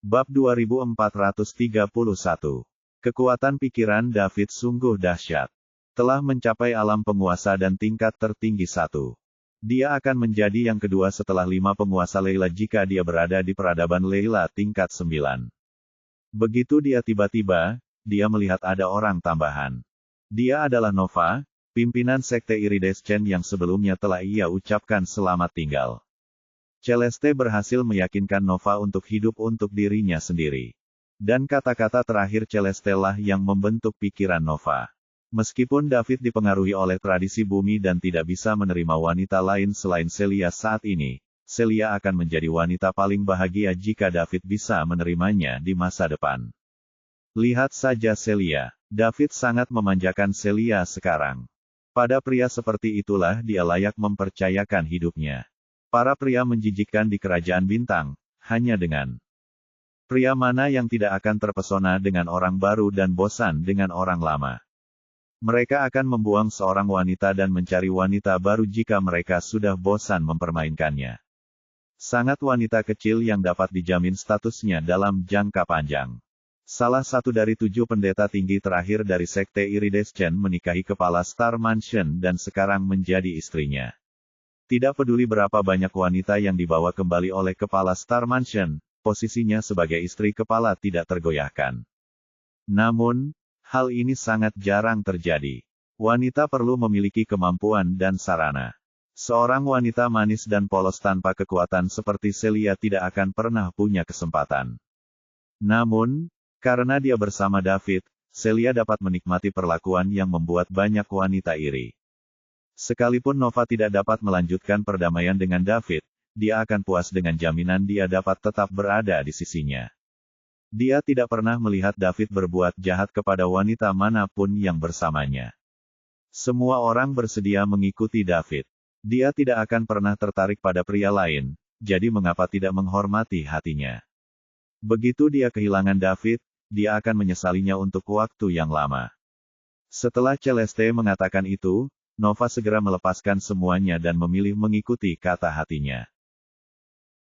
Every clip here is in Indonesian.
Bab 2431. Kekuatan pikiran David sungguh dahsyat. Telah mencapai alam penguasa dan tingkat tertinggi 1. Dia akan menjadi yang kedua setelah 5 penguasa Leila jika dia berada di peradaban Leila tingkat 9. Begitu dia tiba-tiba, dia melihat ada orang tambahan. Dia adalah Nova, pimpinan sekte Iridescent yang sebelumnya telah ia ucapkan selamat tinggal. Celeste berhasil meyakinkan Nova untuk hidup untuk dirinya sendiri. Dan kata-kata terakhir Celeste lah yang membentuk pikiran Nova. Meskipun David dipengaruhi oleh tradisi bumi dan tidak bisa menerima wanita lain selain Celia saat ini, Celia akan menjadi wanita paling bahagia jika David bisa menerimanya di masa depan. Lihat saja Celia. David sangat memanjakan Celia sekarang. Pada pria seperti itulah dia layak mempercayakan hidupnya. Para pria menjijikkan di kerajaan bintang, hanya dengan pria mana yang tidak akan terpesona dengan orang baru dan bosan dengan orang lama. Mereka akan membuang seorang wanita dan mencari wanita baru jika mereka sudah bosan mempermainkannya. Sangat wanita kecil yang dapat dijamin statusnya dalam jangka panjang. Salah satu dari 7 pendeta tinggi terakhir dari sekte Iridescent menikahi kepala Star Mansion dan sekarang menjadi istrinya. Tidak peduli berapa banyak wanita yang dibawa kembali oleh kepala Star Mansion, posisinya sebagai istri kepala tidak tergoyahkan. Namun, hal ini sangat jarang terjadi. Wanita perlu memiliki kemampuan dan sarana. Seorang wanita manis dan polos tanpa kekuatan seperti Celia tidak akan pernah punya kesempatan. Namun, karena dia bersama David, Celia dapat menikmati perlakuan yang membuat banyak wanita iri. Sekalipun Nova tidak dapat melanjutkan perdamaian dengan David, dia akan puas dengan jaminan dia dapat tetap berada di sisinya. Dia tidak pernah melihat David berbuat jahat kepada wanita manapun yang bersamanya. Semua orang bersedia mengikuti David. Dia tidak akan pernah tertarik pada pria lain, jadi mengapa tidak menghormati hatinya? Begitu dia kehilangan David, dia akan menyesalinya untuk waktu yang lama. Setelah Celeste mengatakan itu, Nova segera melepaskan semuanya dan memilih mengikuti kata hatinya.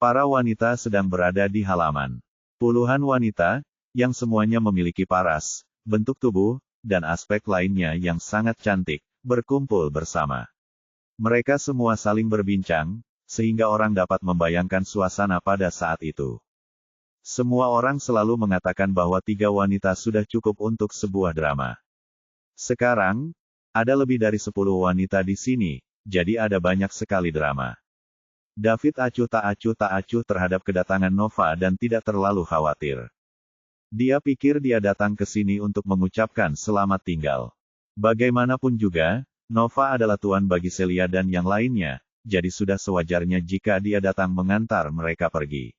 Para wanita sedang berada di halaman. Puluhan wanita, yang semuanya memiliki paras, bentuk tubuh, dan aspek lainnya yang sangat cantik, berkumpul bersama. Mereka semua saling berbincang, sehingga orang dapat membayangkan suasana pada saat itu. Semua orang selalu mengatakan bahwa 3 wanita sudah cukup untuk sebuah drama. Sekarang, ada lebih dari 10 wanita di sini, jadi ada banyak sekali drama. David acuh tak acuh terhadap kedatangan Nova dan tidak terlalu khawatir. Dia pikir dia datang ke sini untuk mengucapkan selamat tinggal. Bagaimanapun juga, Nova adalah tuan bagi Celia dan yang lainnya, jadi sudah sewajarnya jika dia datang mengantar mereka pergi.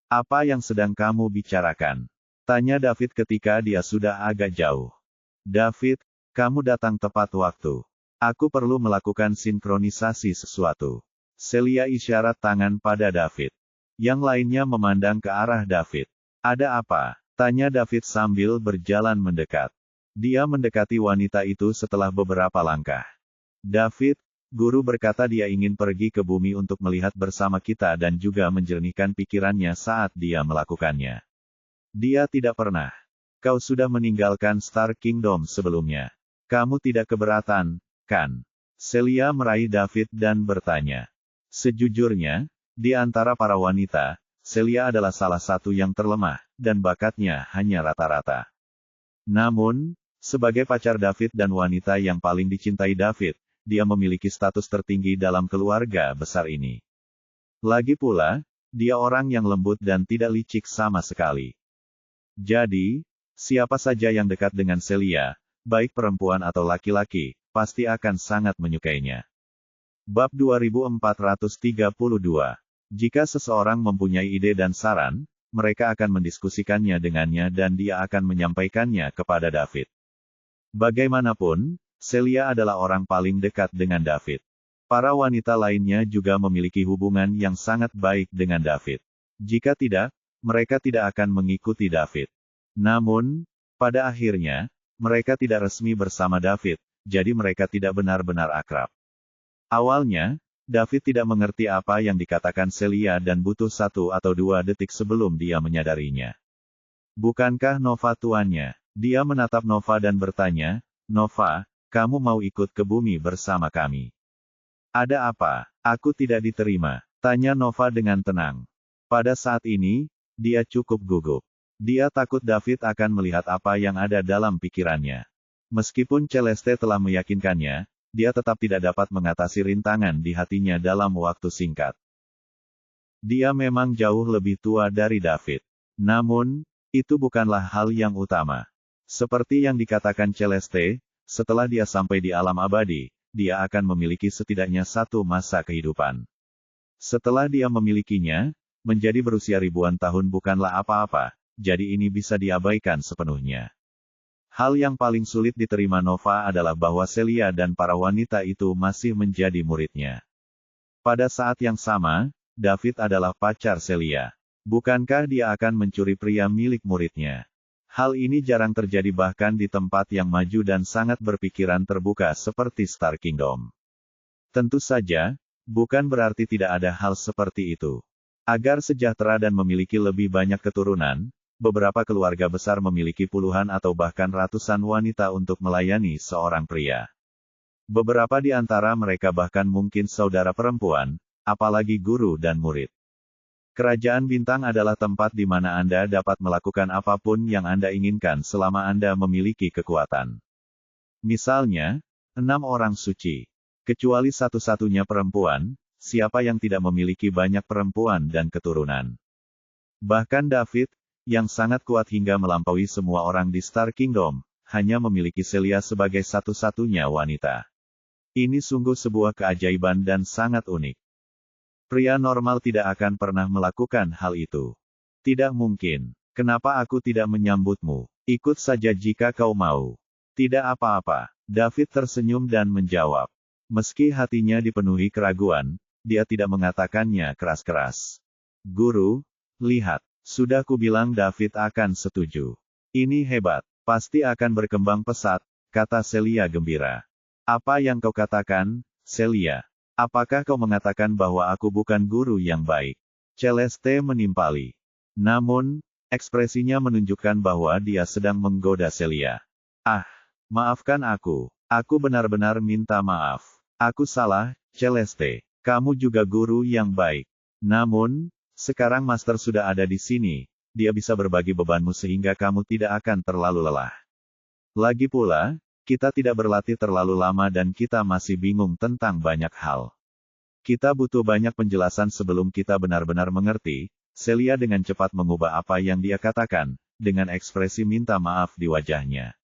Apa yang sedang kamu bicarakan? Tanya David ketika dia sudah agak jauh. David, kamu datang tepat waktu. Aku perlu melakukan sinkronisasi sesuatu. Celia isyarat tangan pada David. Yang lainnya memandang ke arah David. Ada apa? Tanya David sambil berjalan mendekat. Dia mendekati wanita itu setelah beberapa langkah. David, guru berkata dia ingin pergi ke bumi untuk melihat bersama kita dan juga menjernihkan pikirannya saat dia melakukannya. Dia tidak pernah. Kau sudah meninggalkan Star Kingdom sebelumnya. Kamu tidak keberatan, kan? Celia meraih David dan bertanya. Sejujurnya, di antara para wanita, Celia adalah salah satu yang terlemah, dan bakatnya hanya rata-rata. Namun, sebagai pacar David dan wanita yang paling dicintai David, dia memiliki status tertinggi dalam keluarga besar ini. Lagi pula, dia orang yang lembut dan tidak licik sama sekali. Jadi, siapa saja yang dekat dengan Celia, baik perempuan atau laki-laki, pasti akan sangat menyukainya. Bab 2432. Jika seseorang mempunyai ide dan saran, mereka akan mendiskusikannya dengannya dan dia akan menyampaikannya kepada David. Bagaimanapun, Celia adalah orang paling dekat dengan David. Para wanita lainnya juga memiliki hubungan yang sangat baik dengan David. Jika tidak, mereka tidak akan mengikuti David. Namun, pada akhirnya, mereka tidak resmi bersama David, jadi mereka tidak benar-benar akrab. Awalnya, David tidak mengerti apa yang dikatakan Celia dan butuh 1 atau 2 detik sebelum dia menyadarinya. Bukankah Nova tuannya? Dia menatap Nova dan bertanya, Nova, kamu mau ikut ke bumi bersama kami? Ada apa? Aku tidak diterima, tanya Nova dengan tenang. Pada saat ini, dia cukup gugup. Dia takut David akan melihat apa yang ada dalam pikirannya. Meskipun Celeste telah meyakinkannya, dia tetap tidak dapat mengatasi rintangan di hatinya dalam waktu singkat. Dia memang jauh lebih tua dari David. Namun, itu bukanlah hal yang utama. Seperti yang dikatakan Celeste, setelah dia sampai di alam abadi, dia akan memiliki setidaknya 1 masa kehidupan. Setelah dia memilikinya, menjadi berusia ribuan tahun bukanlah apa-apa, jadi ini bisa diabaikan sepenuhnya. Hal yang paling sulit diterima Nova adalah bahwa Celia dan para wanita itu masih menjadi muridnya. Pada saat yang sama, David adalah pacar Celia. Bukankah dia akan mencuri pria milik muridnya? Hal ini jarang terjadi bahkan di tempat yang maju dan sangat berpikiran terbuka seperti Star Kingdom. Tentu saja, bukan berarti tidak ada hal seperti itu. Agar sejahtera dan memiliki lebih banyak keturunan, beberapa keluarga besar memiliki puluhan atau bahkan ratusan wanita untuk melayani seorang pria. Beberapa di antara mereka bahkan mungkin saudara perempuan, apalagi guru dan murid. Kerajaan bintang adalah tempat di mana Anda dapat melakukan apapun yang Anda inginkan selama Anda memiliki kekuatan. Misalnya, 6 orang suci. Kecuali satu-satunya perempuan, siapa yang tidak memiliki banyak perempuan dan keturunan. Bahkan David, yang sangat kuat hingga melampaui semua orang di Star Kingdom, hanya memiliki Celia sebagai satu-satunya wanita. Ini sungguh sebuah keajaiban dan sangat unik. Pria normal tidak akan pernah melakukan hal itu. Tidak mungkin. Kenapa aku tidak menyambutmu? Ikut saja jika kau mau. Tidak apa-apa. David tersenyum dan menjawab. Meski hatinya dipenuhi keraguan, dia tidak mengatakannya keras-keras. Guru, lihat. Sudah kubilang David akan setuju. Ini hebat. Pasti akan berkembang pesat, kata Celia gembira. Apa yang kau katakan, Celia? Apakah kau mengatakan bahwa aku bukan guru yang baik? Celeste menimpali. Namun, ekspresinya menunjukkan bahwa dia sedang menggoda Celia. Ah, maafkan aku. Aku benar-benar minta maaf. Aku salah, Celeste. Kamu juga guru yang baik. Namun, sekarang Master sudah ada di sini, dia bisa berbagi bebanmu sehingga kamu tidak akan terlalu lelah. Lagi pula, kita tidak berlatih terlalu lama dan kita masih bingung tentang banyak hal. Kita butuh banyak penjelasan sebelum kita benar-benar mengerti. Celia dengan cepat mengubah apa yang dia katakan, dengan ekspresi minta maaf di wajahnya.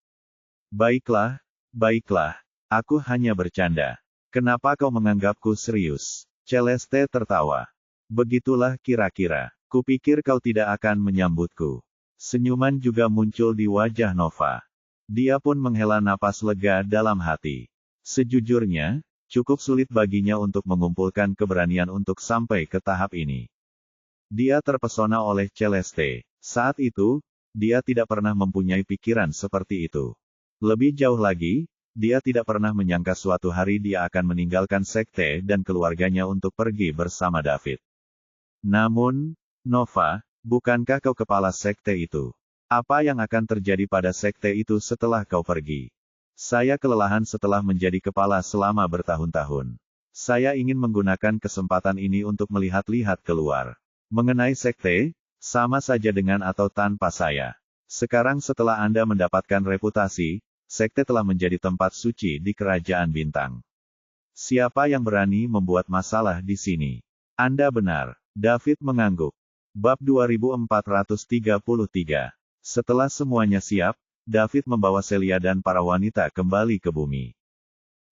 Baiklah, baiklah, aku hanya bercanda. Kenapa kau menganggapku serius? Celeste tertawa. Begitulah kira-kira. Kupikir kau tidak akan menyambutku. Senyuman juga muncul di wajah Nova. Dia pun menghela napas lega dalam hati. Sejujurnya, cukup sulit baginya untuk mengumpulkan keberanian untuk sampai ke tahap ini. Dia terpesona oleh Celeste. Saat itu, dia tidak pernah mempunyai pikiran seperti itu. Lebih jauh lagi, dia tidak pernah menyangka suatu hari dia akan meninggalkan sekte dan keluarganya untuk pergi bersama David. Namun, Nova, bukankah kau kepala sekte itu? Apa yang akan terjadi pada sekte itu setelah kau pergi? Saya kelelahan setelah menjadi kepala selama bertahun-tahun. Saya ingin menggunakan kesempatan ini untuk melihat-lihat keluar. Mengenai sekte, sama saja dengan atau tanpa saya. Sekarang setelah Anda mendapatkan reputasi, sekte telah menjadi tempat suci di kerajaan bintang. Siapa yang berani membuat masalah di sini? Anda benar. David mengangguk. Bab 2433. Setelah semuanya siap, David membawa Celia dan para wanita kembali ke bumi.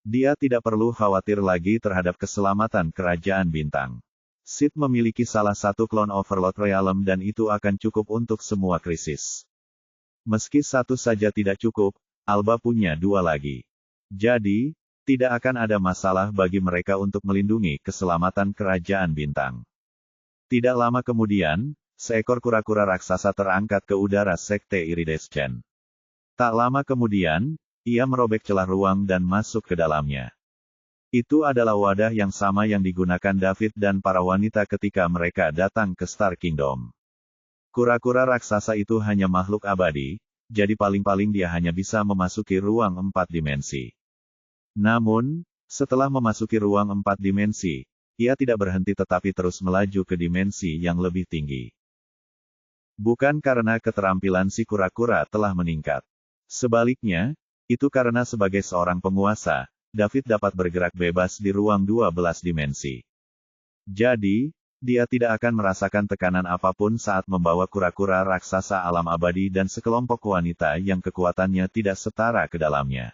Dia tidak perlu khawatir lagi terhadap keselamatan kerajaan bintang. Sid memiliki salah satu klon Overlord Realm dan itu akan cukup untuk semua krisis. Meski satu saja tidak cukup, Alba punya 2 lagi. Jadi, tidak akan ada masalah bagi mereka untuk melindungi keselamatan kerajaan bintang. Tidak lama kemudian, seekor kura-kura raksasa terangkat ke udara sekte Iridescent. Tak lama kemudian, ia merobek celah ruang dan masuk ke dalamnya. Itu adalah wadah yang sama yang digunakan David dan para wanita ketika mereka datang ke Star Kingdom. Kura-kura raksasa itu hanya makhluk abadi, jadi paling-paling dia hanya bisa memasuki ruang 4 dimensi. Namun, setelah memasuki ruang 4 dimensi, ia tidak berhenti tetapi terus melaju ke dimensi yang lebih tinggi. Bukan karena keterampilan si kura-kura telah meningkat. Sebaliknya, itu karena sebagai seorang penguasa, David dapat bergerak bebas di ruang 12 dimensi. Jadi, dia tidak akan merasakan tekanan apapun saat membawa kura-kura raksasa alam abadi dan sekelompok wanita yang kekuatannya tidak setara ke dalamnya.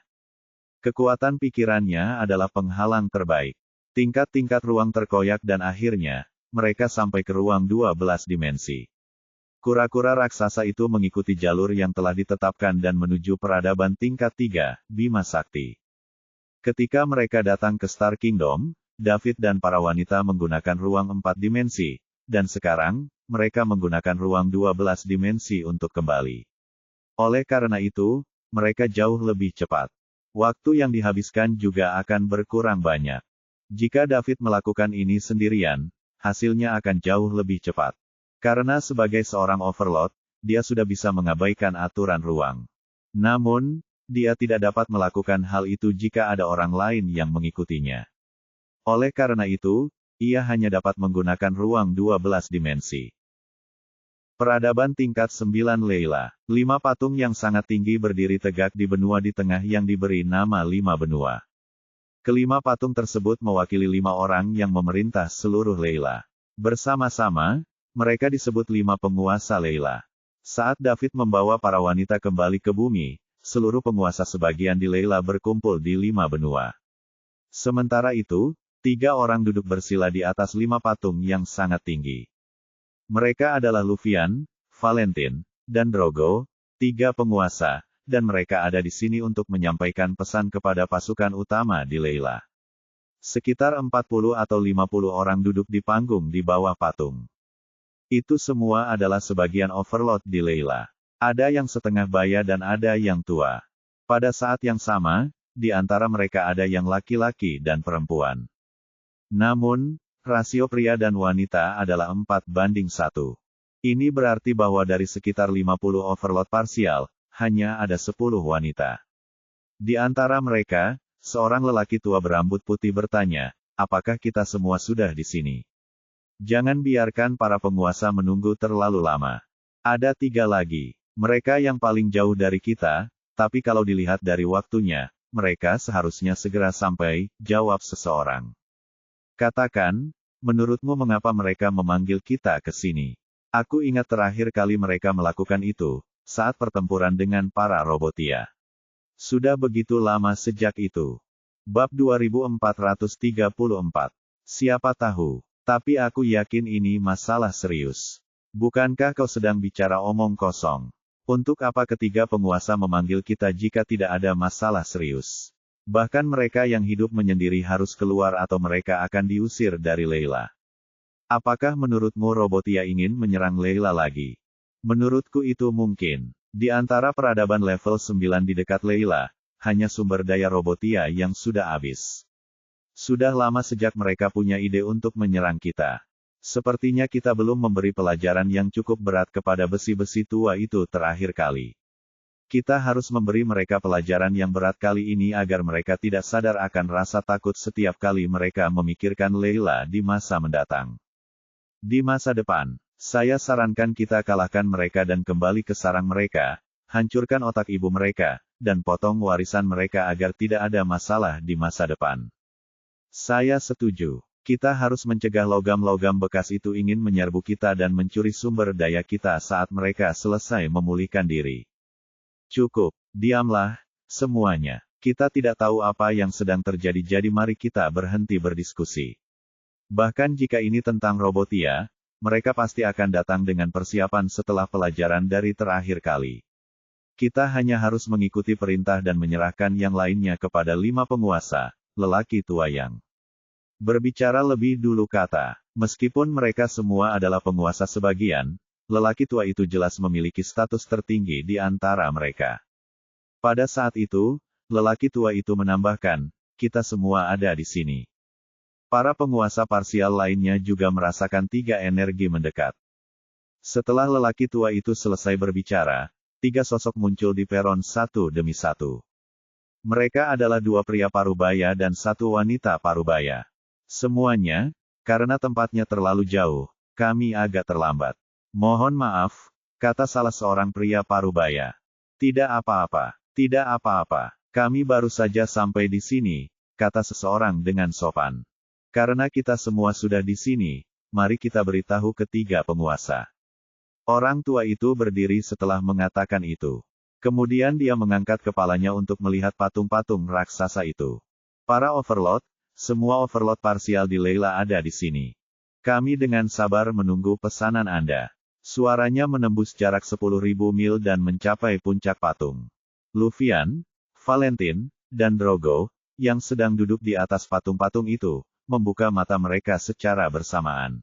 Kekuatan pikirannya adalah penghalang terbaik. Tingkat-tingkat ruang terkoyak dan akhirnya, mereka sampai ke ruang 12 dimensi. Kura-kura raksasa itu mengikuti jalur yang telah ditetapkan dan menuju peradaban tingkat 3, Bima Sakti. Ketika mereka datang ke Star Kingdom, David dan para wanita menggunakan ruang 4 dimensi, dan sekarang, mereka menggunakan ruang 12 dimensi untuk kembali. Oleh karena itu, mereka jauh lebih cepat. Waktu yang dihabiskan juga akan berkurang banyak. Jika David melakukan ini sendirian, hasilnya akan jauh lebih cepat. Karena sebagai seorang overlord, dia sudah bisa mengabaikan aturan ruang. Namun, dia tidak dapat melakukan hal itu jika ada orang lain yang mengikutinya. Oleh karena itu, ia hanya dapat menggunakan ruang 12 dimensi. Peradaban tingkat 9 Leila. 5 patung yang sangat tinggi berdiri tegak di benua di tengah yang diberi nama 5 benua. Kelima patung tersebut mewakili 5 orang yang memerintah seluruh Leila. Bersama-sama, mereka disebut 5 penguasa Leila. Saat David membawa para wanita kembali ke bumi, seluruh penguasa sebagian di Leila berkumpul di 5 benua. Sementara itu, 3 orang duduk bersila di atas 5 patung yang sangat tinggi. Mereka adalah Luvian, Valentin, dan Drogo, 3 penguasa, dan mereka ada di sini untuk menyampaikan pesan kepada pasukan utama di Leila. Sekitar 40 atau 50 orang duduk di panggung di bawah patung. Itu semua adalah sebagian overlord di Leila. Ada yang setengah baya dan ada yang tua. Pada saat yang sama, di antara mereka ada yang laki-laki dan perempuan. Namun, rasio pria dan wanita adalah 4:1. Ini berarti bahwa dari sekitar 50 overlord parsial, hanya ada 10 wanita. Di antara mereka, seorang lelaki tua berambut putih bertanya, apakah kita semua sudah di sini? Jangan biarkan para penguasa menunggu terlalu lama. Ada 3 lagi. Mereka yang paling jauh dari kita, tapi kalau dilihat dari waktunya, mereka seharusnya segera sampai, jawab seseorang. Katakan, menurutmu mengapa mereka memanggil kita ke sini? Aku ingat terakhir kali mereka melakukan itu, saat pertempuran dengan para Robotia. Sudah begitu lama sejak itu. Bab 2434. Siapa tahu, tapi aku yakin ini masalah serius. Bukankah kau sedang bicara omong kosong? Untuk apa ketiga penguasa memanggil kita jika tidak ada masalah serius? Bahkan mereka yang hidup menyendiri harus keluar atau mereka akan diusir dari Leila. Apakah menurutmu Robotia ingin menyerang Leila lagi? Menurutku itu mungkin. Di antara peradaban level 9 di dekat Leila, hanya sumber daya Robotia yang sudah habis. Sudah lama sejak mereka punya ide untuk menyerang kita. Sepertinya kita belum memberi pelajaran yang cukup berat kepada besi-besi tua itu terakhir kali. Kita harus memberi mereka pelajaran yang berat kali ini agar mereka tidak sadar akan rasa takut setiap kali mereka memikirkan Leila di masa mendatang. Di masa depan, saya sarankan kita kalahkan mereka dan kembali ke sarang mereka, hancurkan otak ibu mereka, dan potong warisan mereka agar tidak ada masalah di masa depan. Saya setuju. Kita harus mencegah logam-logam bekas itu ingin menyerbu kita dan mencuri sumber daya kita saat mereka selesai memulihkan diri. Cukup, diamlah, semuanya. Kita tidak tahu apa yang sedang terjadi jadi mari kita berhenti berdiskusi. Bahkan jika ini tentang Robotia, mereka pasti akan datang dengan persiapan setelah pelajaran dari terakhir kali. Kita hanya harus mengikuti perintah dan menyerahkan yang lainnya kepada 5 penguasa, lelaki tua yang berbicara lebih dulu kata, meskipun mereka semua adalah penguasa sebagian, lelaki tua itu jelas memiliki status tertinggi di antara mereka. Pada saat itu, lelaki tua itu menambahkan, kita semua ada di sini. Para penguasa parsial lainnya juga merasakan 3 energi mendekat. Setelah lelaki tua itu selesai berbicara, 3 sosok muncul di peron satu demi satu. Mereka adalah 2 pria parubaya dan 1 wanita parubaya. Semuanya, karena tempatnya terlalu jauh, kami agak terlambat. Mohon maaf, kata salah seorang pria parubaya. Tidak apa-apa, tidak apa-apa. Kami baru saja sampai di sini, kata seseorang dengan sopan. Karena kita semua sudah di sini, mari kita beritahu ketiga penguasa. Orang tua itu berdiri setelah mengatakan itu. Kemudian dia mengangkat kepalanya untuk melihat patung-patung raksasa itu. Para overlord, semua overlord parsial di Leila ada di sini. Kami dengan sabar menunggu pesanan Anda. Suaranya menembus jarak 10.000 mil dan mencapai puncak patung. Luffy, Valentine, dan Drogo, yang sedang duduk di atas patung-patung itu, membuka mata mereka secara bersamaan.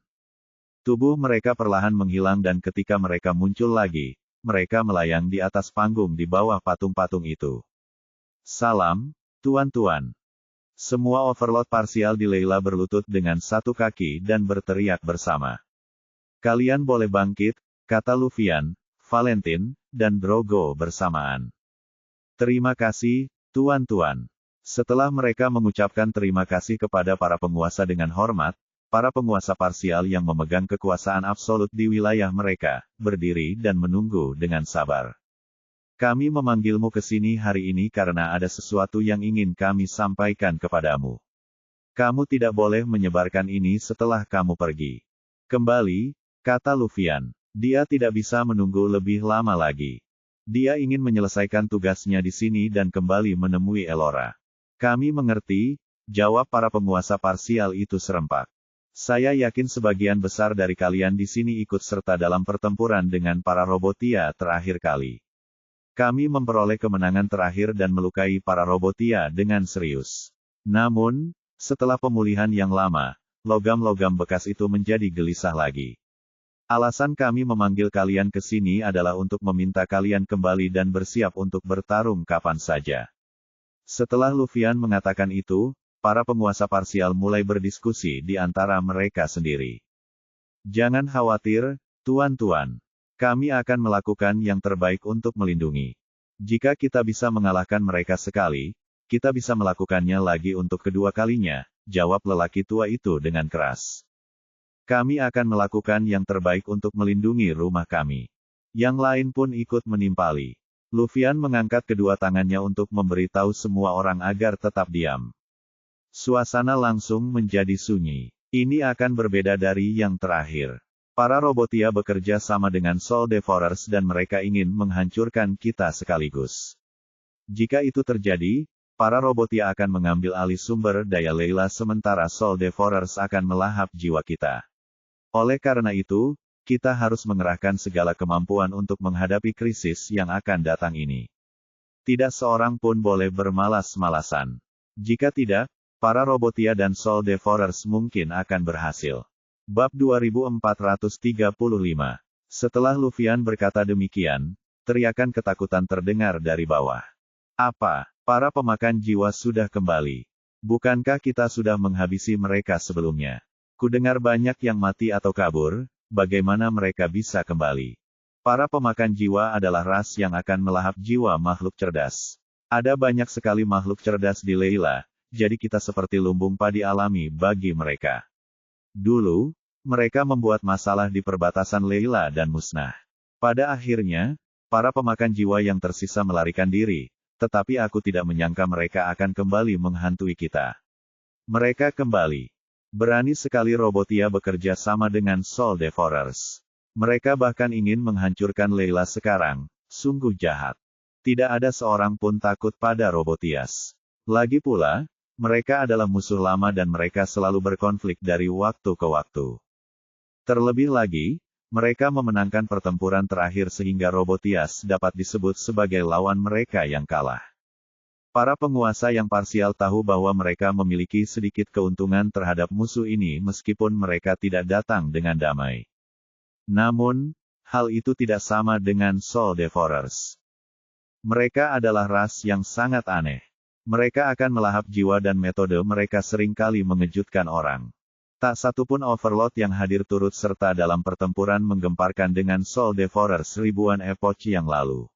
Tubuh mereka perlahan menghilang dan ketika mereka muncul lagi, mereka melayang di atas panggung di bawah patung-patung itu. Salam, tuan-tuan. Semua overlord parsial di Leila berlutut dengan satu kaki dan berteriak bersama. Kalian boleh bangkit, kata Luffy, Valentine, dan Drogo bersamaan. Terima kasih, tuan-tuan. Setelah mereka mengucapkan terima kasih kepada para penguasa dengan hormat, para penguasa parsial yang memegang kekuasaan absolut di wilayah mereka, berdiri dan menunggu dengan sabar. Kami memanggilmu ke sini hari ini karena ada sesuatu yang ingin kami sampaikan kepadamu. Kamu tidak boleh menyebarkan ini setelah kamu pergi. Kembali, kata Luffy. Dia tidak bisa menunggu lebih lama lagi. Dia ingin menyelesaikan tugasnya di sini dan kembali menemui Elora. Kami mengerti, jawab para penguasa parsial itu serempak. Saya yakin sebagian besar dari kalian di sini ikut serta dalam pertempuran dengan para Robotia terakhir kali. Kami memperoleh kemenangan terakhir dan melukai para Robotia dengan serius. Namun, setelah pemulihan yang lama, logam-logam bekas itu menjadi gelisah lagi. Alasan kami memanggil kalian ke sini adalah untuk meminta kalian kembali dan bersiap untuk bertarung kapan saja. Setelah Luffy mengatakan itu, para penguasa parsial mulai berdiskusi di antara mereka sendiri. Jangan khawatir, tuan-tuan. Kami akan melakukan yang terbaik untuk melindungi. Jika kita bisa mengalahkan mereka sekali, kita bisa melakukannya lagi untuk kedua kalinya, jawab lelaki tua itu dengan keras. Kami akan melakukan yang terbaik untuk melindungi rumah kami. Yang lain pun ikut menimpali. Luffy mengangkat kedua tangannya untuk memberitahu semua orang agar tetap diam. Suasana langsung menjadi sunyi. Ini akan berbeda dari yang terakhir. Para Robotia bekerja sama dengan Soul Devourers dan mereka ingin menghancurkan kita sekaligus. Jika itu terjadi, para Robotia akan mengambil alih sumber daya Leila sementara Soul Devourers akan melahap jiwa kita. Oleh karena itu, kita harus mengerahkan segala kemampuan untuk menghadapi krisis yang akan datang ini. Tidak seorang pun boleh bermalas-malasan. Jika tidak, para Robotia dan Soul Devourers mungkin akan berhasil. Bab 2435. Setelah Luffy berkata demikian, teriakan ketakutan terdengar dari bawah. Apa? Para pemakan jiwa sudah kembali. Bukankah kita sudah menghabisi mereka sebelumnya? Kudengar banyak yang mati atau kabur, bagaimana mereka bisa kembali? Para pemakan jiwa adalah ras yang akan melahap jiwa makhluk cerdas. Ada banyak sekali makhluk cerdas di Leila, jadi kita seperti lumbung padi alami bagi mereka. Dulu, mereka membuat masalah di perbatasan Leila dan musnah. Pada akhirnya, para pemakan jiwa yang tersisa melarikan diri, tetapi aku tidak menyangka mereka akan kembali menghantui kita. Mereka kembali. Berani sekali Robotia bekerja sama dengan Soul Devourers. Mereka bahkan ingin menghancurkan Leila sekarang, sungguh jahat. Tidak ada seorang pun takut pada Robotias. Lagi pula, mereka adalah musuh lama dan mereka selalu berkonflik dari waktu ke waktu. Terlebih lagi, mereka memenangkan pertempuran terakhir sehingga Robotias dapat disebut sebagai lawan mereka yang kalah. Para penguasa yang parsial tahu bahwa mereka memiliki sedikit keuntungan terhadap musuh ini meskipun mereka tidak datang dengan damai. Namun, hal itu tidak sama dengan Soul Devourers. Mereka adalah ras yang sangat aneh. Mereka akan melahap jiwa dan metode mereka seringkali mengejutkan orang. Tak satupun Overlord yang hadir turut serta dalam pertempuran menggemparkan dengan Soul Devourers ribuan epoch yang lalu.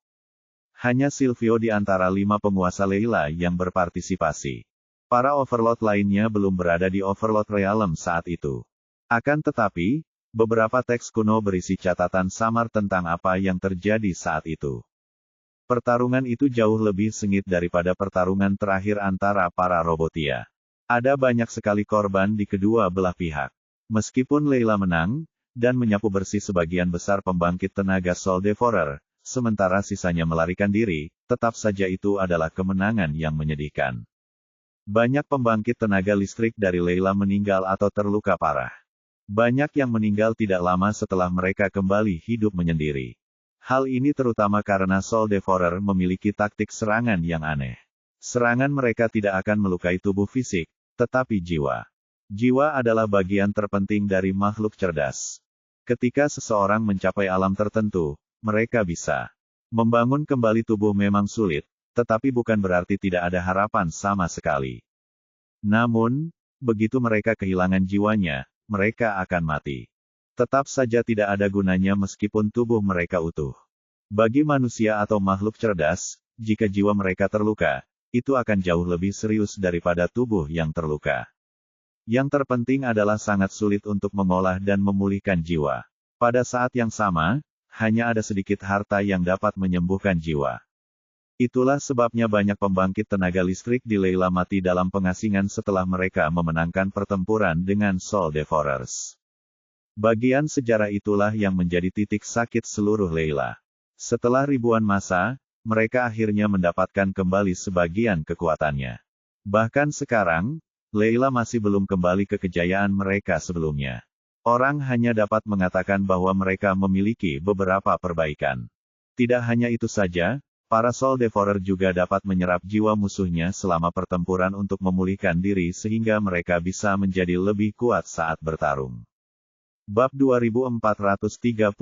Hanya Silvio di antara 5 penguasa Layla yang berpartisipasi. Para Overlord lainnya belum berada di Overlord Realm saat itu. Akan tetapi, beberapa teks kuno berisi catatan samar tentang apa yang terjadi saat itu. Pertarungan itu jauh lebih sengit daripada pertarungan terakhir antara para Robotia. Ada banyak sekali korban di kedua belah pihak. Meskipun Layla menang, dan menyapu bersih sebagian besar pembangkit tenaga Soul Devourer, sementara sisanya melarikan diri, tetap saja itu adalah kemenangan yang menyedihkan. Banyak pembangkit tenaga listrik dari Layla meninggal atau terluka parah. Banyak yang meninggal tidak lama setelah mereka kembali hidup menyendiri. Hal ini terutama karena Soul Devourer memiliki taktik serangan yang aneh. Serangan mereka tidak akan melukai tubuh fisik, tetapi jiwa. Jiwa adalah bagian terpenting dari makhluk cerdas. Ketika seseorang mencapai alam tertentu, mereka bisa membangun kembali tubuh memang sulit, tetapi bukan berarti tidak ada harapan sama sekali. Namun, begitu mereka kehilangan jiwanya, mereka akan mati. Tetap saja tidak ada gunanya meskipun tubuh mereka utuh. Bagi manusia atau makhluk cerdas, jika jiwa mereka terluka, itu akan jauh lebih serius daripada tubuh yang terluka. Yang terpenting adalah sangat sulit untuk mengolah dan memulihkan jiwa. Pada saat yang sama, hanya ada sedikit harta yang dapat menyembuhkan jiwa. Itulah sebabnya banyak pembangkit tenaga listrik di Layla mati dalam pengasingan setelah mereka memenangkan pertempuran dengan Soul Devourers. Bagian sejarah itulah yang menjadi titik sakit seluruh Layla. Setelah ribuan masa, mereka akhirnya mendapatkan kembali sebagian kekuatannya. Bahkan sekarang, Layla masih belum kembali ke kejayaan mereka sebelumnya. Orang hanya dapat mengatakan bahwa mereka memiliki beberapa perbaikan. Tidak hanya itu saja, para Soul Devourer juga dapat menyerap jiwa musuhnya selama pertempuran untuk memulihkan diri sehingga mereka bisa menjadi lebih kuat saat bertarung. Bab 2436.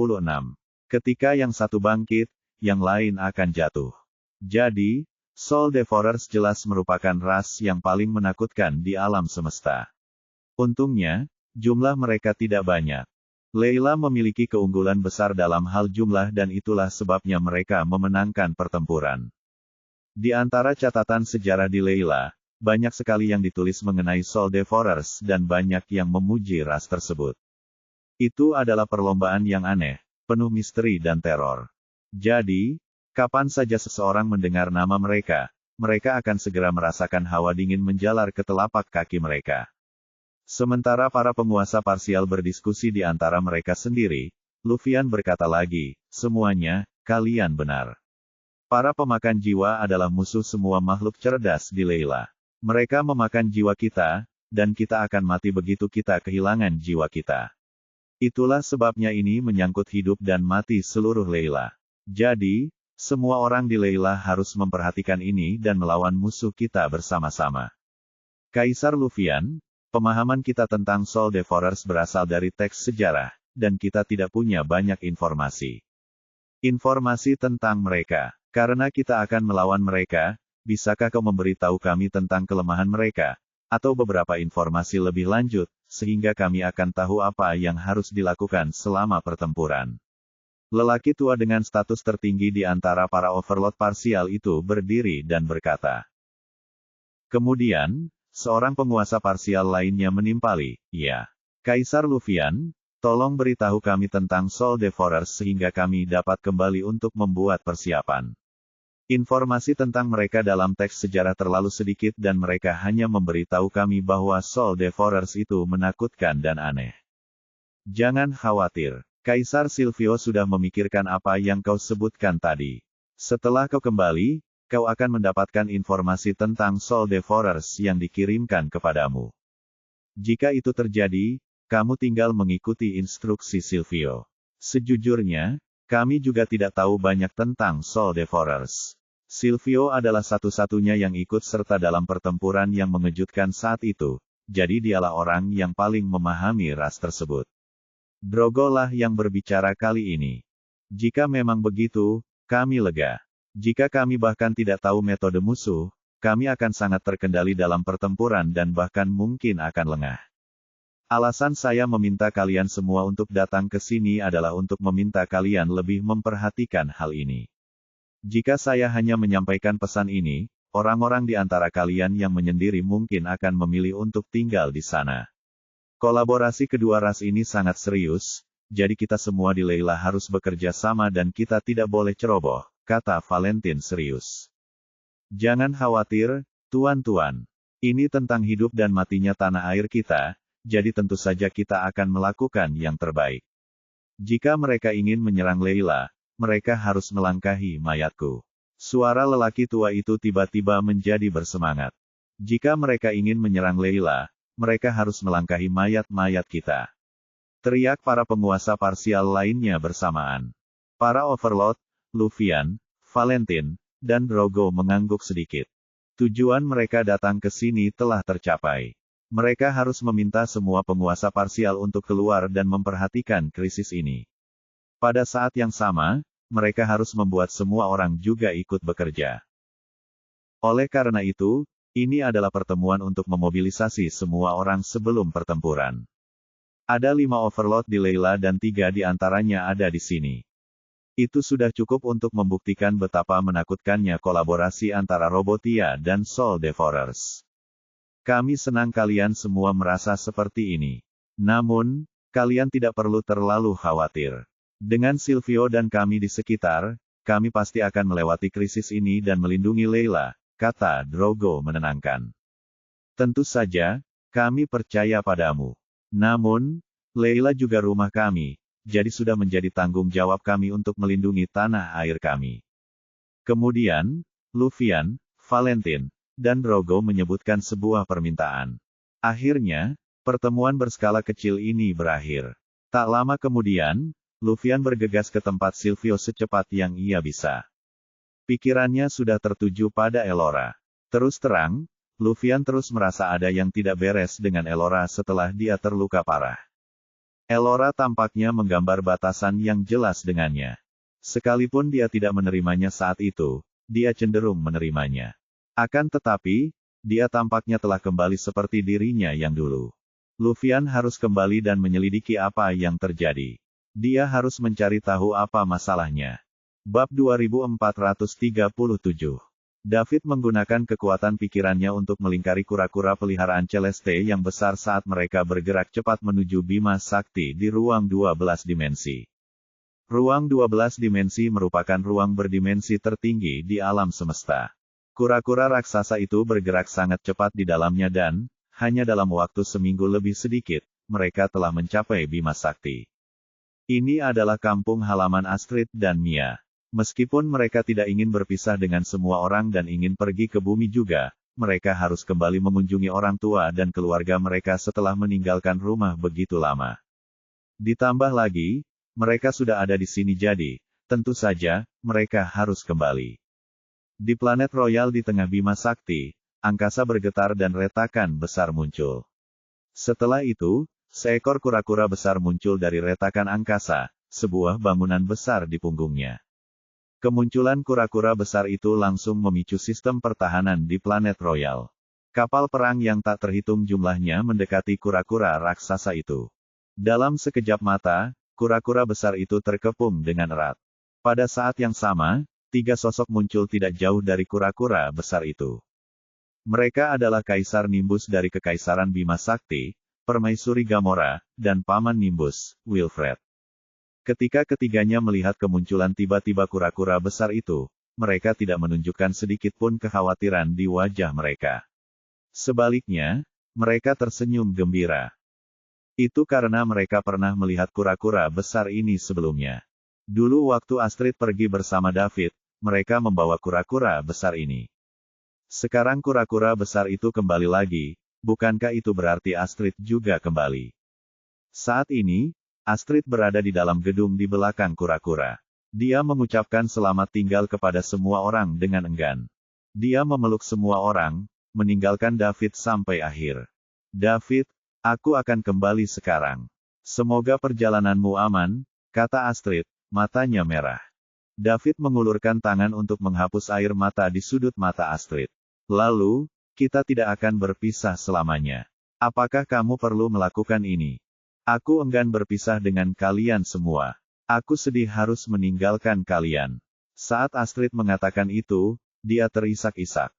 Ketika yang satu bangkit, yang lain akan jatuh. Jadi, Soul Devourers jelas merupakan ras yang paling menakutkan di alam semesta. Untungnya, jumlah mereka tidak banyak. Layla memiliki keunggulan besar dalam hal jumlah dan itulah sebabnya mereka memenangkan pertempuran. Di antara catatan sejarah di Layla, banyak sekali yang ditulis mengenai Soul Devourers dan banyak yang memuji ras tersebut. Itu adalah perlombaan yang aneh, penuh misteri dan teror. Jadi, kapan saja seseorang mendengar nama mereka, mereka akan segera merasakan hawa dingin menjalar ke telapak kaki mereka. Sementara para penguasa parsial berdiskusi di antara mereka sendiri, Luffyan berkata lagi, semuanya, kalian benar. Para pemakan jiwa adalah musuh semua makhluk cerdas di Layla. Mereka memakan jiwa kita, dan kita akan mati begitu kita kehilangan jiwa kita. Itulah sebabnya ini menyangkut hidup dan mati seluruh Layla. Jadi, semua orang di Layla harus memperhatikan ini dan melawan musuh kita bersama-sama. Kaisar Luffyan, pemahaman kita tentang Soul Devourers berasal dari teks sejarah, dan kita tidak punya banyak informasi. Informasi tentang mereka. Karena kita akan melawan mereka, bisakah kau memberitahu kami tentang kelemahan mereka? Atau beberapa informasi lebih lanjut, sehingga kami akan tahu apa yang harus dilakukan selama pertempuran. Lelaki tua dengan status tertinggi di antara para Overlord parsial itu berdiri dan berkata. Kemudian, seorang penguasa parsial lainnya menimpali, ya. Kaisar Luffyan, tolong beritahu kami tentang Soul Devourers sehingga kami dapat kembali untuk membuat persiapan. Informasi tentang mereka dalam teks sejarah terlalu sedikit dan mereka hanya memberitahu kami bahwa Soul Devourers itu menakutkan dan aneh. Jangan khawatir, Kaisar Silvio sudah memikirkan apa yang kau sebutkan tadi. Setelah kau kembali, kau akan mendapatkan informasi tentang Soul Devourers yang dikirimkan kepadamu. Jika itu terjadi, kamu tinggal mengikuti instruksi Silvio. Sejujurnya, kami juga tidak tahu banyak tentang Soul Devourers. Silvio adalah satu-satunya yang ikut serta dalam pertempuran yang mengejutkan saat itu, jadi dialah orang yang paling memahami ras tersebut. Drogo lah yang berbicara kali ini. Jika memang begitu, kami lega. Jika kami bahkan tidak tahu metode musuh, kami akan sangat terkendali dalam pertempuran dan bahkan mungkin akan lengah. Alasan saya meminta kalian semua untuk datang ke sini adalah untuk meminta kalian lebih memperhatikan hal ini. Jika saya hanya menyampaikan pesan ini, orang-orang di antara kalian yang menyendiri mungkin akan memilih untuk tinggal di sana. Kolaborasi kedua ras ini sangat serius, jadi kita semua di Leila harus bekerja sama dan kita tidak boleh ceroboh, kata Valentin serius. Jangan khawatir, tuan-tuan. Ini tentang hidup dan matinya tanah air kita, jadi tentu saja kita akan melakukan yang terbaik. Jika mereka ingin menyerang Leila, mereka harus melangkahi mayatku. Suara lelaki tua itu tiba-tiba menjadi bersemangat. Jika mereka ingin menyerang Leila, mereka harus melangkahi mayat-mayat kita. Teriak para penguasa parsial lainnya bersamaan. Para Overlord, Luvian, Valentin, dan Drogo mengangguk sedikit. Tujuan mereka datang ke sini telah tercapai. Mereka harus meminta semua penguasa parsial untuk keluar dan memperhatikan krisis ini. Pada saat yang sama, mereka harus membuat semua orang juga ikut bekerja. Oleh karena itu, ini adalah pertemuan untuk memobilisasi semua orang sebelum pertempuran. Ada 5 Overlord di Leila dan 3 di antaranya ada di sini. Itu sudah cukup untuk membuktikan betapa menakutkannya kolaborasi antara Robotia dan Soul Devourers. Kami senang kalian semua merasa seperti ini. Namun, kalian tidak perlu terlalu khawatir. Dengan Silvio dan kami di sekitar, kami pasti akan melewati krisis ini dan melindungi Leila, kata Drogo menenangkan. Tentu saja, kami percaya padamu. Namun, Leila juga rumah kami, jadi sudah menjadi tanggung jawab kami untuk melindungi tanah air kami. Kemudian, Luvian, Valentin, dan Drogo menyebutkan sebuah permintaan. Akhirnya, pertemuan berskala kecil ini berakhir. Tak lama kemudian, Luvian bergegas ke tempat Silvio secepat yang ia bisa. Pikirannya sudah tertuju pada Elora. Terus terang, Luvian terus merasa ada yang tidak beres dengan Elora setelah dia terluka parah. Elora tampaknya menggambar batasan yang jelas dengannya. Sekalipun dia tidak menerimanya saat itu, dia cenderung menerimanya. Akan tetapi, dia tampaknya telah kembali seperti dirinya yang dulu. Luvian harus kembali dan menyelidiki apa yang terjadi. Dia harus mencari tahu apa masalahnya. Bab 2437. David menggunakan kekuatan pikirannya untuk melingkari kura-kura peliharaan Celeste yang besar saat mereka bergerak cepat menuju Bima Sakti di ruang 12 dimensi. Ruang 12 dimensi merupakan ruang berdimensi tertinggi di alam semesta. Kura-kura raksasa itu bergerak sangat cepat di dalamnya dan, hanya dalam waktu seminggu lebih sedikit, mereka telah mencapai Bima Sakti. Ini adalah kampung halaman Astrid dan Mia. Meskipun mereka tidak ingin berpisah dengan semua orang dan ingin pergi ke bumi juga, mereka harus kembali mengunjungi orang tua dan keluarga mereka setelah meninggalkan rumah begitu lama. Ditambah lagi, mereka sudah ada di sini jadi, tentu saja, mereka harus kembali. Di planet royal di tengah Bima Sakti, angkasa bergetar dan retakan besar muncul. Setelah itu, seekor kura-kura besar muncul dari retakan angkasa, sebuah bangunan besar di punggungnya. Kemunculan kura-kura besar itu langsung memicu sistem pertahanan di planet royal. Kapal perang yang tak terhitung jumlahnya mendekati kura-kura raksasa itu. Dalam sekejap mata, kura-kura besar itu terkepung dengan erat. Pada saat yang sama, 3 sosok muncul tidak jauh dari kura-kura besar itu. Mereka adalah Kaisar Nimbus dari Kekaisaran Bima Sakti, Permaisuri Gamora, dan Paman Nimbus, Wilfred. Ketika ketiganya melihat kemunculan tiba-tiba kura-kura besar itu, mereka tidak menunjukkan sedikit pun kekhawatiran di wajah mereka. Sebaliknya, mereka tersenyum gembira. Itu karena mereka pernah melihat kura-kura besar ini sebelumnya. Dulu waktu Astrid pergi bersama David, mereka membawa kura-kura besar ini. Sekarang kura-kura besar itu kembali lagi, bukankah itu berarti Astrid juga kembali? Saat ini, Astrid berada di dalam gedung di belakang kura-kura. Dia mengucapkan selamat tinggal kepada semua orang dengan enggan. Dia memeluk semua orang, meninggalkan David sampai akhir. David, aku akan kembali sekarang. Semoga perjalananmu aman, kata Astrid, matanya merah. David mengulurkan tangan untuk menghapus air mata di sudut mata Astrid. Lalu, kita tidak akan berpisah selamanya. Apakah kamu perlu melakukan ini? Aku enggan berpisah dengan kalian semua. Aku sedih harus meninggalkan kalian. Saat Astrid mengatakan itu, dia terisak-isak.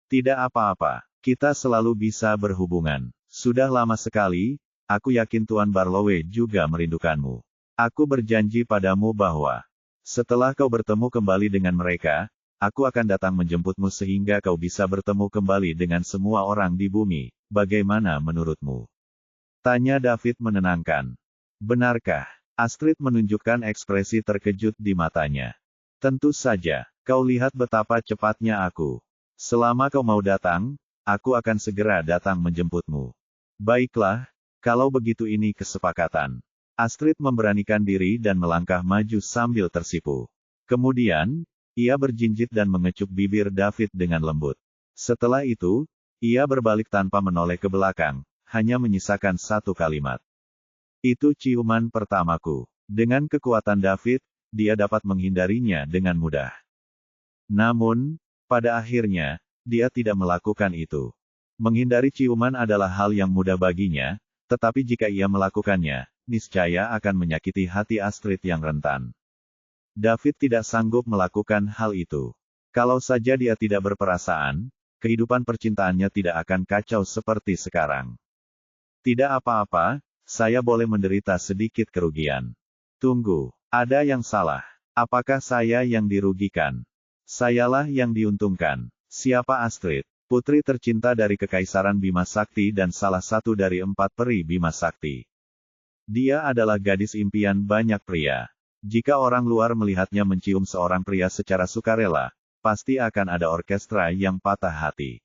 Tidak apa-apa, kita selalu bisa berhubungan. Sudah lama sekali, aku yakin Tuan Barlowe juga merindukanmu. Aku berjanji padamu bahwa, setelah kau bertemu kembali dengan mereka, aku akan datang menjemputmu sehingga kau bisa bertemu kembali dengan semua orang di bumi. Bagaimana menurutmu? Tanya David menenangkan. Benarkah? Astrid menunjukkan ekspresi terkejut di matanya. Tentu saja, kau lihat betapa cepatnya aku. Selama kau mau datang, aku akan segera datang menjemputmu. Baiklah, kalau begitu ini kesepakatan. Astrid memberanikan diri dan melangkah maju sambil tersipu. Kemudian, ia berjinjit dan mengecup bibir David dengan lembut. Setelah itu, ia berbalik tanpa menoleh ke belakang, hanya menyisakan satu kalimat. Itu ciuman pertamaku. Dengan kekuatan David, dia dapat menghindarinya dengan mudah. Namun, pada akhirnya, dia tidak melakukan itu. Menghindari ciuman adalah hal yang mudah baginya, tetapi jika ia melakukannya, niscaya akan menyakiti hati Astrid yang rentan. David tidak sanggup melakukan hal itu. Kalau saja dia tidak berperasaan, kehidupan percintaannya tidak akan kacau seperti sekarang. Tidak apa-apa, saya boleh menderita sedikit kerugian. Tunggu, ada yang salah. Apakah saya yang dirugikan? Sayalah yang diuntungkan. Siapa Astrid? Putri tercinta dari Kekaisaran Bima Sakti dan salah satu dari 4 peri Bima Sakti. Dia adalah gadis impian banyak pria. Jika orang luar melihatnya mencium seorang pria secara sukarela, pasti akan ada orkestra yang patah hati.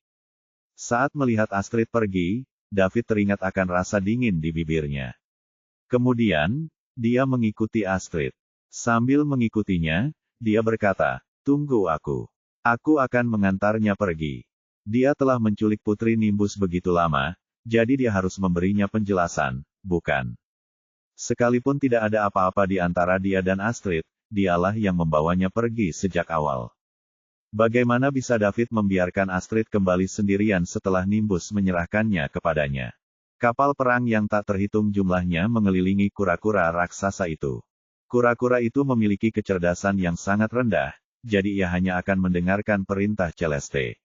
Saat melihat Astrid pergi, David teringat akan rasa dingin di bibirnya. Kemudian, dia mengikuti Astrid. Sambil mengikutinya, dia berkata, "Tunggu aku. Aku akan mengantarnya pergi." Dia telah menculik Putri Nimbus begitu lama, jadi dia harus memberinya penjelasan, bukan? Sekalipun tidak ada apa-apa di antara dia dan Astrid, dialah yang membawanya pergi sejak awal. Bagaimana bisa David membiarkan Astrid kembali sendirian setelah Nimbus menyerahkannya kepadanya? Kapal perang yang tak terhitung jumlahnya mengelilingi kura-kura raksasa itu. Kura-kura itu memiliki kecerdasan yang sangat rendah, jadi ia hanya akan mendengarkan perintah Celeste.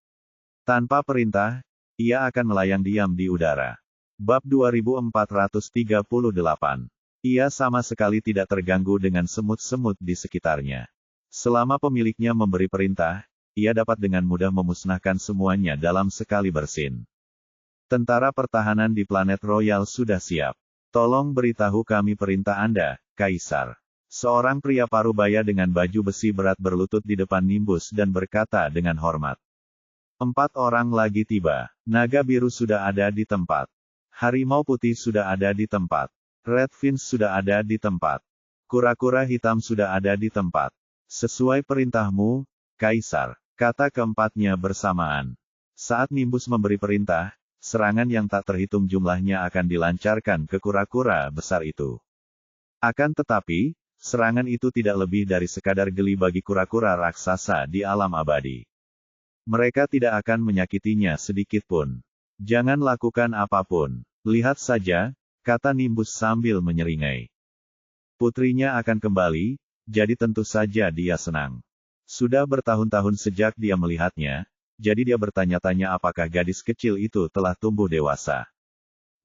Tanpa perintah, ia akan melayang diam di udara. Bab 2438. Ia sama sekali tidak terganggu dengan semut-semut di sekitarnya. Selama pemiliknya memberi perintah, ia dapat dengan mudah memusnahkan semuanya dalam sekali bersin. Tentara pertahanan di planet Royal sudah siap. Tolong beritahu kami perintah Anda, Kaisar. Seorang pria parubaya dengan baju besi berat berlutut di depan Nimbus dan berkata dengan hormat. 4 orang lagi tiba. Naga biru sudah ada di tempat. Harimau putih sudah ada di tempat. Red Finch sudah ada di tempat. Kura-kura hitam sudah ada di tempat. Sesuai perintahmu, Kaisar, kata keempatnya bersamaan. Saat Nimbus memberi perintah, serangan yang tak terhitung jumlahnya akan dilancarkan ke kura-kura besar itu. Akan tetapi, serangan itu tidak lebih dari sekadar geli bagi kura-kura raksasa di alam abadi. Mereka tidak akan menyakitinya sedikit pun. Jangan lakukan apapun. Lihat saja, kata Nimbus sambil menyeringai. Putrinya akan kembali, jadi tentu saja dia senang. Sudah bertahun-tahun sejak dia melihatnya, jadi dia bertanya-tanya apakah gadis kecil itu telah tumbuh dewasa.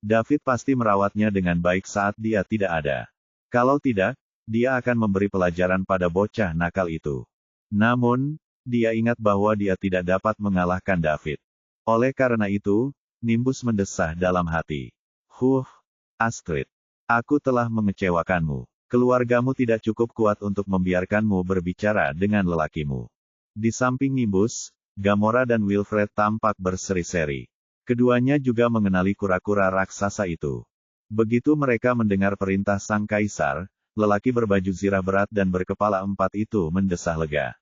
David pasti merawatnya dengan baik saat dia tidak ada. Kalau tidak, dia akan memberi pelajaran pada bocah nakal itu. Namun, dia ingat bahwa dia tidak dapat mengalahkan David. Oleh karena itu, Nimbus mendesah dalam hati. Astrid. Aku telah mengecewakanmu. Keluargamu tidak cukup kuat untuk membiarkanmu berbicara dengan lelakimu. Di samping Nimbus, Gamora dan Wilfred tampak berseri-seri. Keduanya juga mengenali kura-kura raksasa itu. Begitu mereka mendengar perintah sang kaisar, lelaki berbaju zirah berat dan berkepala 4 itu mendesah lega.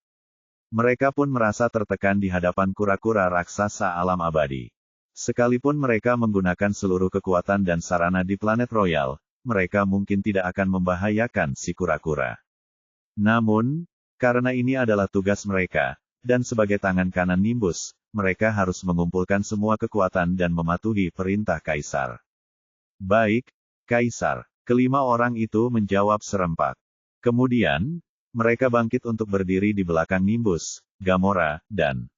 Mereka pun merasa tertekan di hadapan kura-kura raksasa alam abadi. Sekalipun mereka menggunakan seluruh kekuatan dan sarana di planet Royal, mereka mungkin tidak akan membahayakan si kura-kura. Namun, karena ini adalah tugas mereka, dan sebagai tangan kanan Nimbus, mereka harus mengumpulkan semua kekuatan dan mematuhi perintah Kaisar. Baik, Kaisar. Kelima orang itu menjawab serempak. Kemudian, mereka bangkit untuk berdiri di belakang Nimbus, Gamora, dan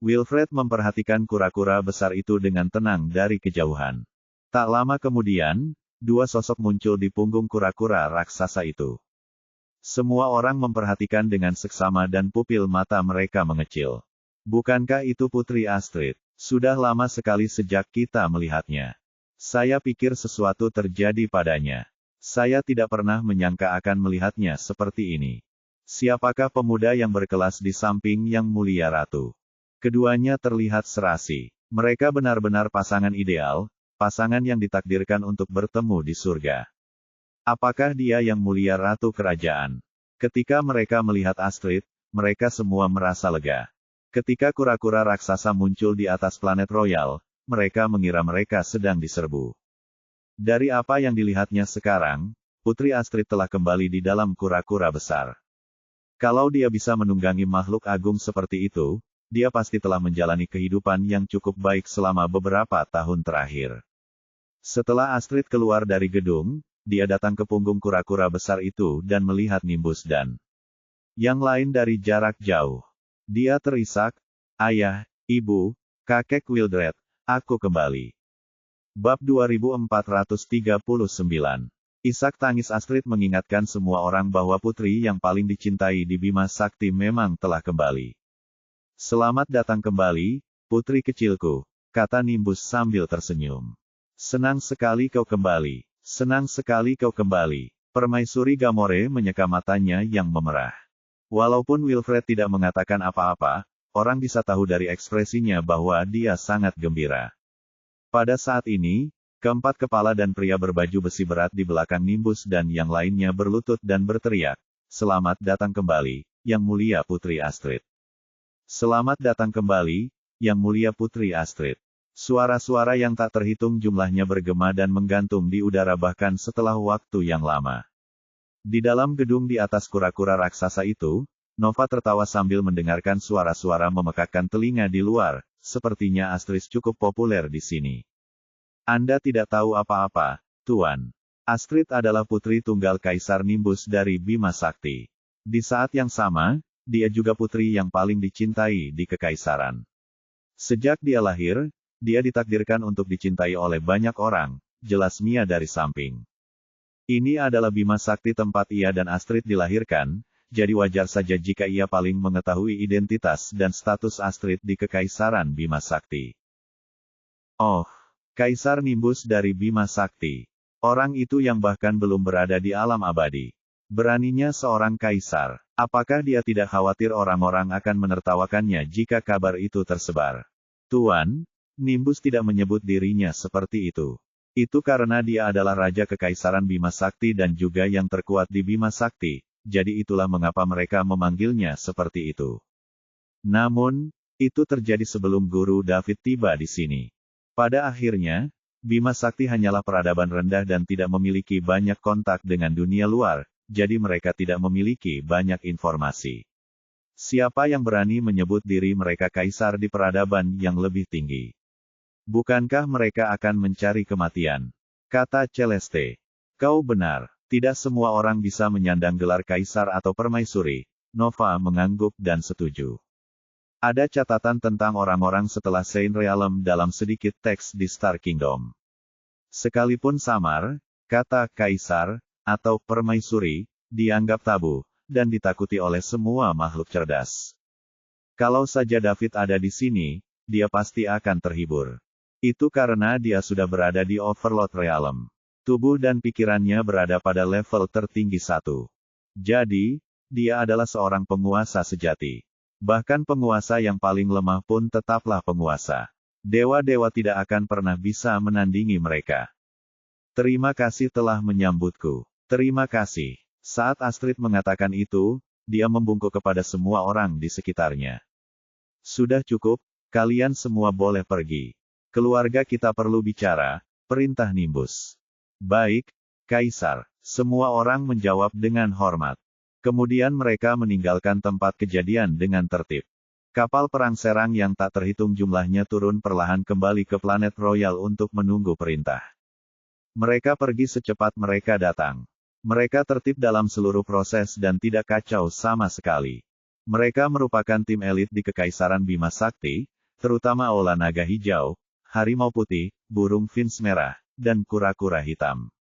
Wilfred memperhatikan kura-kura besar itu dengan tenang dari kejauhan. Tak lama kemudian, dua sosok muncul di punggung kura-kura raksasa itu. Semua orang memperhatikan dengan seksama dan pupil mata mereka mengecil. Bukankah itu Putri Astrid? Sudah lama sekali sejak kita melihatnya. Saya pikir sesuatu terjadi padanya. Saya tidak pernah menyangka akan melihatnya seperti ini. Siapakah pemuda yang berkelas di samping Yang Mulia Ratu? Keduanya terlihat serasi. Mereka benar-benar pasangan ideal, pasangan yang ditakdirkan untuk bertemu di surga. Apakah dia Yang Mulia Ratu Kerajaan? Ketika mereka melihat Astrid, mereka semua merasa lega. Ketika kura-kura raksasa muncul di atas planet Royal, mereka mengira mereka sedang diserbu. Dari apa yang dilihatnya sekarang, Putri Astrid telah kembali di dalam kura-kura besar. Kalau dia bisa menunggangi makhluk agung seperti itu, dia pasti telah menjalani kehidupan yang cukup baik selama beberapa tahun terakhir. Setelah Astrid keluar dari gedung, dia datang ke punggung kura-kura besar itu dan melihat Nimbus dan yang lain dari jarak jauh. Dia terisak, "Ayah, Ibu, Kakek Wildred, aku kembali." Bab 2439. Isak tangis Astrid mengingatkan semua orang bahwa putri yang paling dicintai di Bima Sakti memang telah kembali. "Selamat datang kembali, putri kecilku," kata Nimbus sambil tersenyum. "Senang sekali kau kembali. Senang sekali kau kembali." Permaisuri Gamora menyeka matanya yang memerah. Walaupun Wilfred tidak mengatakan apa-apa, orang bisa tahu dari ekspresinya bahwa dia sangat gembira. Pada saat ini, keempat kepala dan pria berbaju besi berat di belakang Nimbus dan yang lainnya berlutut dan berteriak, "Selamat datang kembali, Yang Mulia Putri Astrid. Selamat datang kembali, Yang Mulia Putri Astrid." Suara-suara yang tak terhitung jumlahnya bergema dan menggantung di udara bahkan setelah waktu yang lama. Di dalam gedung di atas kura-kura raksasa itu, Nova tertawa sambil mendengarkan suara-suara memekakkan telinga di luar. "Sepertinya Astrid cukup populer di sini." "Anda tidak tahu apa-apa, Tuan. Astrid adalah putri tunggal Kaisar Nimbus dari Bima Sakti. Di saat yang sama, dia juga putri yang paling dicintai di Kekaisaran. Sejak dia lahir, dia ditakdirkan untuk dicintai oleh banyak orang," jelas Mia dari samping. "Ini adalah Bima Sakti tempat ia dan Astrid dilahirkan, jadi wajar saja jika ia paling mengetahui identitas dan status Astrid di Kekaisaran Bima Sakti." "Oh, Kaisar Nimbus dari Bima Sakti. Orang itu yang bahkan belum berada di alam abadi. Beraninya seorang kaisar. Apakah dia tidak khawatir orang-orang akan menertawakannya jika kabar itu tersebar?" "Tuan, Nimbus tidak menyebut dirinya seperti itu. Itu karena dia adalah Raja Kekaisaran Bima Sakti dan juga yang terkuat di Bima Sakti, jadi itulah mengapa mereka memanggilnya seperti itu." Namun, itu terjadi sebelum Guru David tiba di sini. Pada akhirnya, Bima Sakti hanyalah peradaban rendah dan tidak memiliki banyak kontak dengan dunia luar, jadi mereka tidak memiliki banyak informasi. Siapa yang berani menyebut diri mereka kaisar di peradaban yang lebih tinggi? Bukankah mereka akan mencari kematian? Kata Celeste. "Kau benar. Tidak semua orang bisa menyandang gelar kaisar atau permaisuri." Nova mengangguk dan setuju. "Ada catatan tentang orang-orang setelah Saint Realm dalam sedikit teks di Star Kingdom. Sekalipun samar, kata kaisar, atau permaisuri, dianggap tabu, dan ditakuti oleh semua makhluk cerdas. Kalau saja David ada di sini, dia pasti akan terhibur. Itu karena dia sudah berada di Overlord Realm. Tubuh dan pikirannya berada pada level tertinggi 1. Jadi, dia adalah seorang penguasa sejati. Bahkan penguasa yang paling lemah pun tetaplah penguasa. Dewa-dewa tidak akan pernah bisa menandingi mereka. Terima kasih telah menyambutku. Terima kasih." Saat Astrid mengatakan itu, dia membungkuk kepada semua orang di sekitarnya. "Sudah cukup, kalian semua boleh pergi. Keluarga kita perlu bicara," perintah Nimbus. "Baik, Kaisar." Semua orang menjawab dengan hormat. Kemudian mereka meninggalkan tempat kejadian dengan tertib. Kapal perang serang yang tak terhitung jumlahnya turun perlahan kembali ke planet Royal untuk menunggu perintah. Mereka pergi secepat mereka datang. Mereka tertib dalam seluruh proses dan tidak kacau sama sekali. Mereka merupakan tim elit di Kekaisaran Bima Sakti, terutama Ola Naga Hijau, Harimau Putih, Burung Fins Merah, dan Kura-Kura Hitam.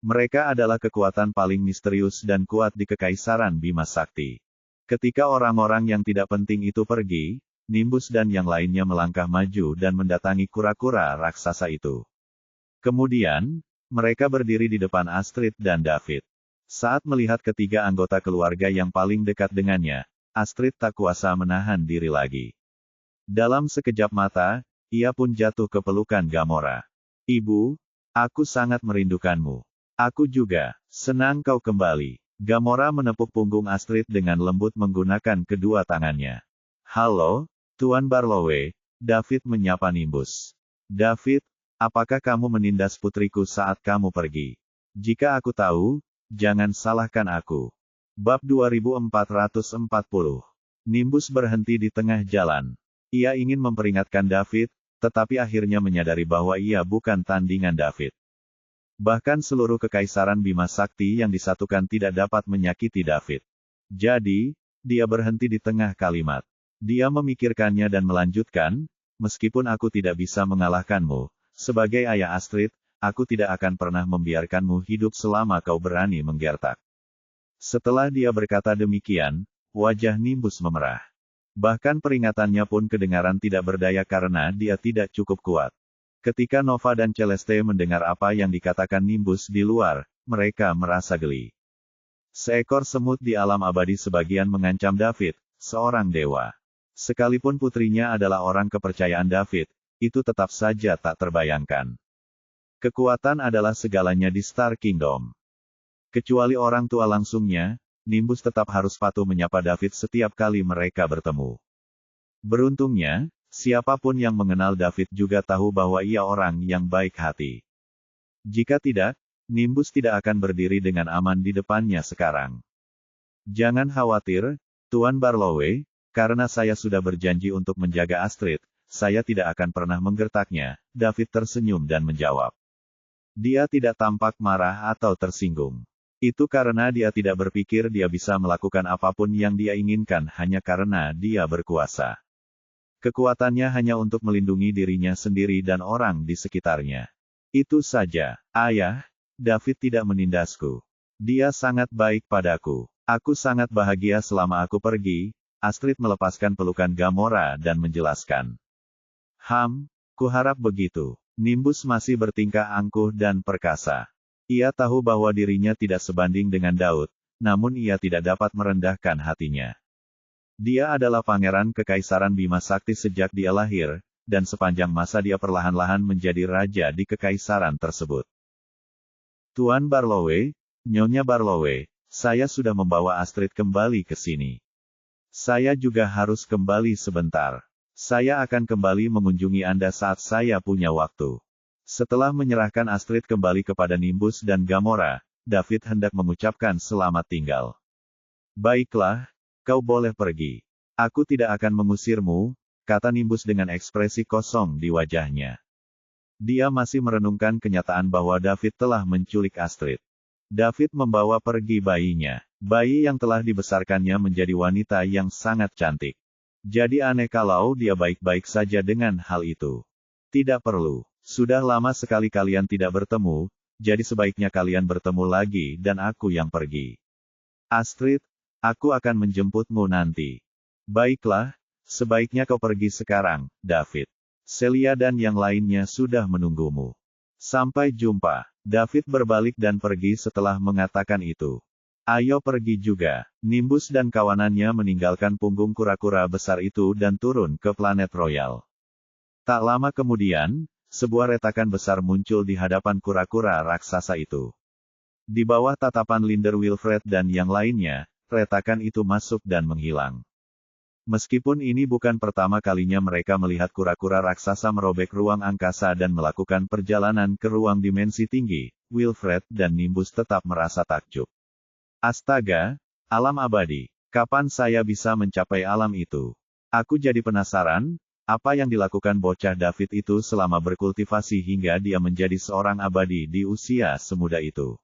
Mereka adalah kekuatan paling misterius dan kuat di Kekaisaran Bima Sakti. Ketika orang-orang yang tidak penting itu pergi, Nimbus dan yang lainnya melangkah maju dan mendatangi kura-kura raksasa itu. Kemudian, mereka berdiri di depan Astrid dan David. Saat melihat ketiga anggota keluarga yang paling dekat dengannya, Astrid tak kuasa menahan diri lagi. Dalam sekejap mata, ia pun jatuh ke pelukan Gamora. "Ibu, aku sangat merindukanmu." "Aku juga, senang kau kembali." Gamora menepuk punggung Astrid dengan lembut menggunakan kedua tangannya. "Halo, Tuan Barlowe," David menyapa Nimbus. "David, apakah kamu menindas putriku saat kamu pergi? Jika aku tahu, jangan salahkan aku." Bab 2440. Nimbus berhenti di tengah jalan. Ia ingin memperingatkan David, tetapi akhirnya menyadari bahwa ia bukan tandingan David. Bahkan seluruh Kekaisaran Bima Sakti yang disatukan tidak dapat menyakiti David. Jadi, dia berhenti di tengah kalimat. Dia memikirkannya dan melanjutkan, "Meskipun aku tidak bisa mengalahkanmu, sebagai ayah Astrid, aku tidak akan pernah membiarkanmu hidup selama kau berani menggertak." Setelah dia berkata demikian, wajah Nimbus memerah. Bahkan peringatannya pun kedengaran tidak berdaya karena dia tidak cukup kuat. Ketika Nova dan Celeste mendengar apa yang dikatakan Nimbus di luar, mereka merasa geli. Seekor semut di alam abadi sebagian mengancam David, seorang dewa. Sekalipun putrinya adalah orang kepercayaan David, itu tetap saja tak terbayangkan. Kekuatan adalah segalanya di Star Kingdom. Kecuali orang tua langsungnya, Nimbus tetap harus patuh menyapa David setiap kali mereka bertemu. Beruntungnya, siapapun yang mengenal David juga tahu bahwa ia orang yang baik hati. Jika tidak, Nimbus tidak akan berdiri dengan aman di depannya sekarang. "Jangan khawatir, Tuan Barlowe, karena saya sudah berjanji untuk menjaga Astrid, saya tidak akan pernah menggertaknya." David tersenyum dan menjawab. Dia tidak tampak marah atau tersinggung. Itu karena dia tidak berpikir dia bisa melakukan apapun yang dia inginkan hanya karena dia berkuasa. Kekuatannya hanya untuk melindungi dirinya sendiri dan orang di sekitarnya. "Itu saja, Ayah, David tidak menindasku. Dia sangat baik padaku. Aku sangat bahagia selama aku pergi." Astrid melepaskan pelukan Gamora dan menjelaskan. Kuharap begitu." Nimbus masih bertingkah angkuh dan perkasa. Ia tahu bahwa dirinya tidak sebanding dengan Daud, namun ia tidak dapat merendahkan hatinya. Dia adalah pangeran Kekaisaran Bima Sakti sejak dia lahir, dan sepanjang masa dia perlahan-lahan menjadi raja di kekaisaran tersebut. "Tuan Barlowe, Nyonya Barlowe, saya sudah membawa Astrid kembali ke sini. Saya juga harus kembali sebentar. Saya akan kembali mengunjungi Anda saat saya punya waktu." Setelah menyerahkan Astrid kembali kepada Nimbus dan Gamora, David hendak mengucapkan selamat tinggal. "Baiklah, kau boleh pergi. Aku tidak akan mengusirmu," kata Nimbus dengan ekspresi kosong di wajahnya. Dia masih merenungkan kenyataan bahwa David telah menculik Astrid. David membawa pergi bayinya. Bayi yang telah dibesarkannya menjadi wanita yang sangat cantik. Jadi aneh kalau dia baik-baik saja dengan hal itu. "Tidak perlu. Sudah lama sekali kalian tidak bertemu, jadi sebaiknya kalian bertemu lagi dan aku yang pergi. Astrid, aku akan menjemputmu nanti." "Baiklah, sebaiknya kau pergi sekarang, David. Celia dan yang lainnya sudah menunggumu. Sampai jumpa." David berbalik dan pergi setelah mengatakan itu. "Ayo pergi juga." Nimbus dan kawanannya meninggalkan punggung kura-kura besar itu dan turun ke planet Royal. Tak lama kemudian, sebuah retakan besar muncul di hadapan kura-kura raksasa itu. Di bawah tatapan Linder Wilfred dan yang lainnya, retakan itu masuk dan menghilang. Meskipun ini bukan pertama kalinya mereka melihat kura-kura raksasa merobek ruang angkasa dan melakukan perjalanan ke ruang dimensi tinggi, Wilfred dan Nimbus tetap merasa takjub. "Astaga, alam abadi, kapan saya bisa mencapai alam itu?" Aku jadi penasaran, apa yang dilakukan bocah David itu selama berkultivasi hingga dia menjadi seorang abadi di usia semuda itu.